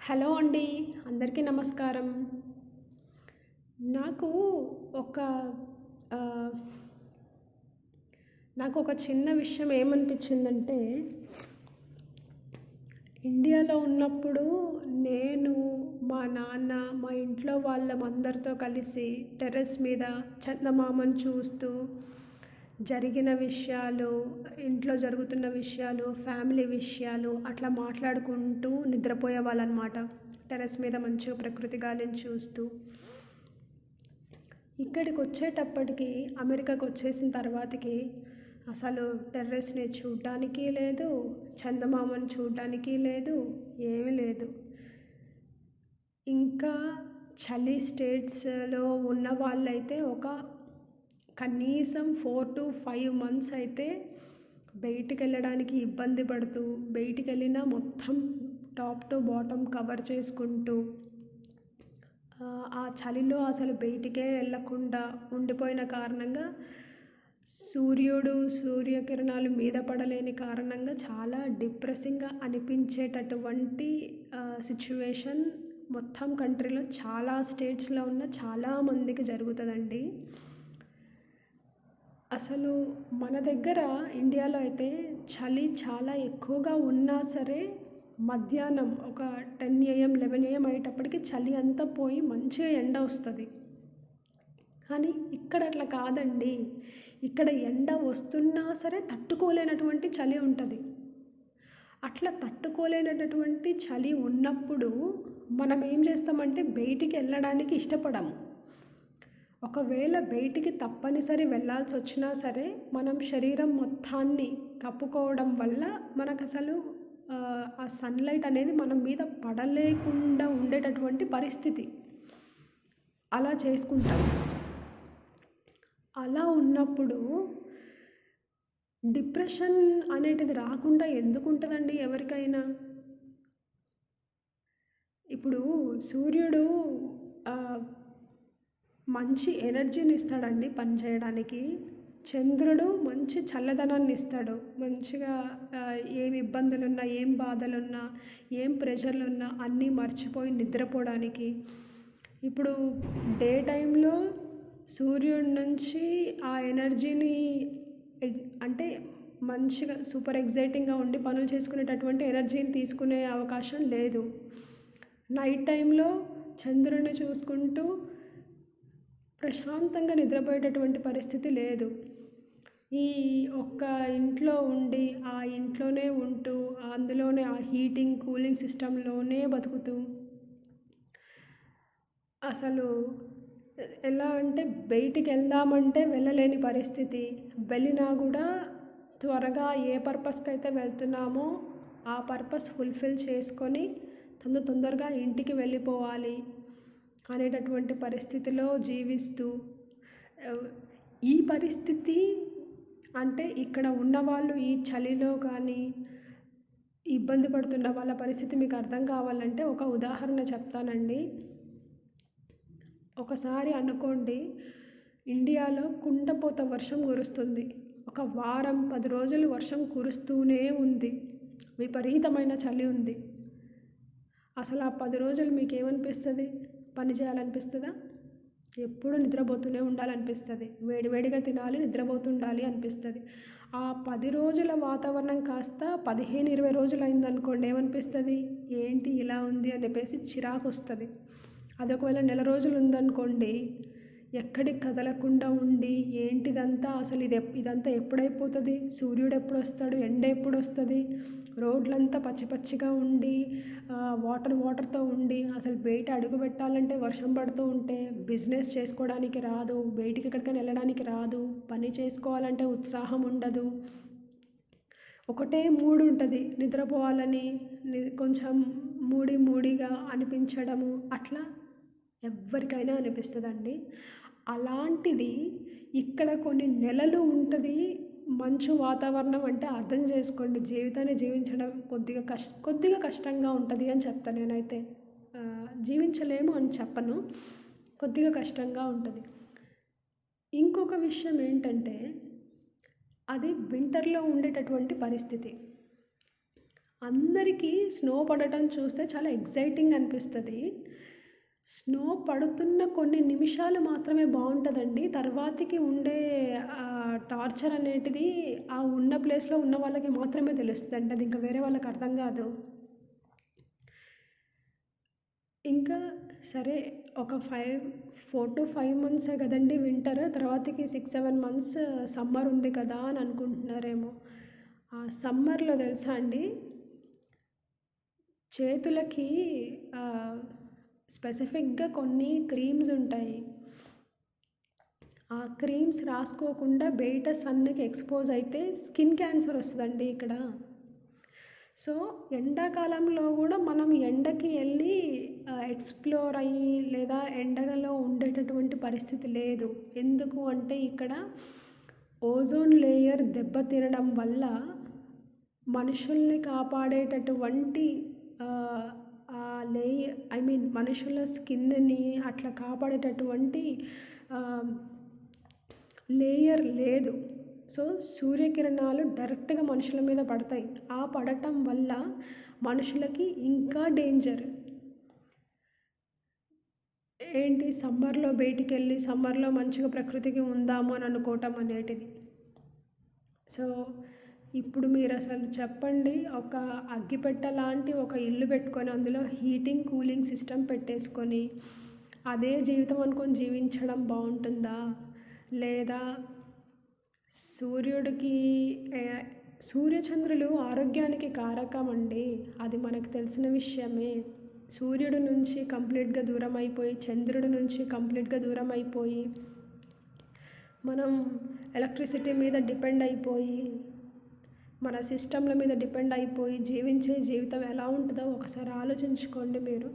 Hello అండి. అందరికీ నమస్కారం. నాకు ఒక ఆహ్, నాకొక చిన్న విషయం ఏమనిపించిందంటే, ఇండియాలో ఉన్నప్పుడు నేను, మా నాన్న, మా ఇంట్లో వాళ్ళమందరితో కలిసి టెర్రస్ మీద చందమామను చూస్తూ, జరిగిన విషయాలు, ఇంట్లో జరుగుతున్న విషయాలు, ఫ్యామిలీ విషయాలు అట్లా మాట్లాడుకుంటూ నిద్రపోయేవాళ్ళనమాట. టెర్రస్ మీద మంచిగా ప్రకృతి గాలిని చూస్తూ. ఇక్కడికొచ్చేటప్పటికి అమెరికాకొచ్చేసిన తర్వాతకి అసలు టెర్రస్‌ని చూడ్డానికి లేదు, చందమామను చూడ్డానికి లేదు, ఏమీ లేదు. ఇంకా చలి స్టేట్స్‌లో ఉన్న వాళ్ళైతే కనీసం 4-5 మంత్స్ అయితే బయటికెళ్ళడానికి ఇబ్బంది పడుతూ, బయటికెళ్ళినా మొత్తం టాప్ టు బాటమ్ కవర్ చేసుకుంటూ, ఆ చలిలో అసలు బయటికే వెళ్ళకుండా ఉండిపోయిన కారణంగా సూర్యకిరణాలు మీద పడలేని కారణంగా చాలా డిప్రెసింగ్‌గా అనిపించేటటువంటి సిట్యుయేషన్ మొత్తం కంట్రీలో చాలా స్టేట్స్‌లో ఉన్న చాలా మందికి జరుగుతుందండి. అసలు మన దగ్గర ఇండియాలో అయితే చలి చాలా ఎక్కువగా ఉన్నా సరే మధ్యాహ్నం ఒక 10 AM 11 AM అయ్యేటప్పటికి చలి అంతా పోయి మంచిగా ఎండ వస్తుంది. కానీ ఇక్కడ అట్లా కాదండి. ఇక్కడ ఎండ వస్తున్నా సరే తట్టుకోలేనటువంటి చలి ఉంటుంది. అట్లా తట్టుకోలేనటువంటి చలి ఉన్నప్పుడు మనం ఏం చేస్తామంటే బయటికి వెళ్ళడానికి ఇష్టపడము. ఒకవేళ బయటికి తప్పనిసరి వెళ్ళాల్సి వచ్చినా సరే మనం శరీరం మొత్తాన్ని కప్పుకోవడం వల్ల మనకసలు ఆ సన్లైట్ అనేది మన మీద పడలేకుండా ఉండేటటువంటి పరిస్థితి అలా చేసుకుంటాం. అలా ఉన్నప్పుడు డిప్రెషన్ అనేటిది రాకుండా ఎందుకు ఉంటుందండి ఎవరికైనా? ఇప్పుడు సూర్యుడు మంచి ఎనర్జీని ఇస్తాడండి పని చేయడానికి. చంద్రుడు మంచి చల్లదనాన్ని ఇస్తాడు. మంచిగా ఏం ఇబ్బందులున్నా, ఏం బాధలున్నా, ఏం ప్రెషర్లున్నా అన్నీ మర్చిపోయి నిద్రపోవడానికి. ఇప్పుడు డే టైంలో సూర్యుడి నుంచి ఆ ఎనర్జీని అంటే మంచిగా సూపర్ ఎగ్జైటింగ్‌గా ఉండి పనులు చేసుకునేటటువంటి ఎనర్జీని తీసుకునే అవకాశం లేదు. నైట్ టైంలో చంద్రుడిని చూసుకుంటూ ప్రశాంతంగా నిద్రపోయేటటువంటి పరిస్థితి లేదు. ఈ ఒక్క ఇంట్లో ఉండి, ఆ ఇంట్లోనే ఉంటూ, అందులోనే ఆ హీటింగ్, కూలింగ్ సిస్టంలోనే బతుకుతూ అసలు ఎలా అంటే బయటికి వెళ్దామంటే వెళ్ళలేని పరిస్థితి. వెళ్ళినా కూడా త్వరగా ఏ పర్పస్కి అయితే వెళ్తున్నామో ఆ పర్పస్ ఫుల్ఫిల్ చేసుకొని తొందరగా ఇంటికి వెళ్ళిపోవాలి అనేటటువంటి పరిస్థితిలో జీవిస్తూ, ఈ పరిస్థితి అంటే ఇక్కడ ఉన్నవాళ్ళు ఈ చలిలో కానీ ఇబ్బంది పడుతున్న వాళ్ళ పరిస్థితి మీకు అర్థం కావాలంటే ఒక ఉదాహరణ చెప్తానండి. ఒకసారి అనుకోండి, ఇండియాలో కుండపోత వర్షం కురుస్తుంది. ఒక వారం 10 రోజులు వర్షం కురుస్తూనే ఉంది. విపరీతమైన చలి ఉంది. అసలు ఆ 10 రోజులు మీకేమనిపిస్తుంది? పని చేయాలనిపిస్తుందా? ఎప్పుడు నిద్రపోతూనే ఉండాలనిపిస్తుంది. వేడివేడిగా తినాలి, నిద్రపోతుండాలి అనిపిస్తుంది. ఆ 10 రోజుల వాతావరణం కాస్త 15-20 రోజులు అయిందనుకోండి, ఏమనిపిస్తుంది? ఏంటి ఇలా ఉంది అని చెప్పేసి చిరాకు వస్తుంది. అదొకవేళ నెల రోజులు ఉందనుకోండి, ఎక్కడికి కదలకుండా ఉండి ఏంటిదంతా అసలు ఇదంతా ఎప్పుడైపోతుంది? సూర్యుడు ఎప్పుడు వస్తాడు? ఎండ ఎప్పుడు వస్తుంది? రోడ్లంతా పచ్చిగా ఉండి వాటర్తో ఉండి అసలు బయట అడుగు పెట్టాలంటే వర్షం పడుతూ ఉంటే బిజినెస్ చేసుకోవడానికి రాదు, బయటికి ఎక్కడికైనా వెళ్ళడానికి రాదు, పని చేసుకోవాలంటే ఉత్సాహం ఉండదు. ఒకటే మూడ్ ఉంటుంది, నిద్రపోవాలని కొంచెం మూడీగా అనిపించడము అట్లా ఎవరికైనా అనిపిస్తుందండి. అలాంటిది ఇక్కడ కొన్ని నెలలు ఉంటుంది మంచు వాతావరణం అంటే అర్థం చేసుకోండి, జీవితాన్ని జీవించడం కొద్దిగా కష్టంగా ఉంటుంది అని చెప్తాను నేనైతే. జీవించలేము అని చెప్పను, కొద్దిగా కష్టంగా ఉంటుంది. ఇంకొక విషయం ఏంటంటే అది వింటర్లో ఉండేటటువంటి పరిస్థితి. అందరికీ స్నో పడటం చూస్తే చాలా ఎక్సైటింగ్ అనిపిస్తుంది. స్నో పడుతున్న కొన్ని నిమిషాలు మాత్రమే బాగుంటుందండి. తర్వాతకి ఉండే టార్చర్ అనేటిది ఆ ఉన్న ప్లేస్లో ఉన్న వాళ్ళకి మాత్రమే తెలుస్తుందండి. అది ఇంకా వేరే వాళ్ళకి అర్థం కాదు. ఇంకా సరే, ఒక 4 to 5 మంత్సే కదండి వింటర్, తర్వాతకి 6-7 మంత్స్ సమ్మర్ ఉంది కదా అని అనుకుంటున్నారేమో. ఆ సమ్మర్లో తెలుసా అండి, చేతులకి స్పెసిఫిక్గా కొన్ని క్రీమ్స్ ఉంటాయి. ఆ క్రీమ్స్ రాసుకోకుండా బయట సన్కి ఎక్స్పోజ్ అయితే స్కిన్ క్యాన్సర్ వస్తుందండి ఇక్కడ. సో ఎండాకాలంలో కూడా మనం ఎండకి వెళ్ళి ఎక్స్ప్లోర్ అయ్యి లేదా ఎండలో ఉండేటటువంటి పరిస్థితి లేదు. ఎందుకు అంటే ఇక్కడ ఓజోన్ లేయర్ దెబ్బతినడం వల్ల మనుషుల్ని కాపాడేటటువంటి ఆ లేయర్, ఐ మీన్ మనుషుల స్కిన్ని అట్లా కాపాడేటటువంటి లేయర్ లేదు. సో సూర్యకిరణాలు డైరెక్ట్గా మనుషుల మీద పడతాయి. ఆ పడటం వల్ల మనుషులకి ఇంకా డేంజర్. ఏంటి, సమ్మర్లో బయటికి వెళ్ళి సమ్మర్లో మంచిగా ప్రకృతికి ఉందాము అని అనుకోవటం అనేటిది. సో ఇప్పుడు మీరు అసలు చెప్పండి, ఒక అగ్గిపెట్ట లాంటి ఒక ఇల్లు పెట్టుకొని అందులో హీటింగ్ కూలింగ్ సిస్టమ్ పెట్టేసుకొని అదే జీవితం అనుకొని జీవించడం బాగుంటుందా? లేదా సూర్యచంద్రులు ఆరోగ్యానికి కారకం అండి, అది మనకు తెలిసిన విషయమే. సూర్యుడు నుంచి కంప్లీట్గా దూరం అయిపోయి, చంద్రుడి నుంచి కంప్లీట్గా దూరం అయిపోయి, మనం ఎలక్ట్రిసిటీ మీద డిపెండ్ అయిపోయి, మన సిస్టంల మీద డిపెండ్ అయిపోయి జీవించే జీవితం ఎలా ఉంటుందో ఒకసారి ఆలోచించుకోండి మీరు.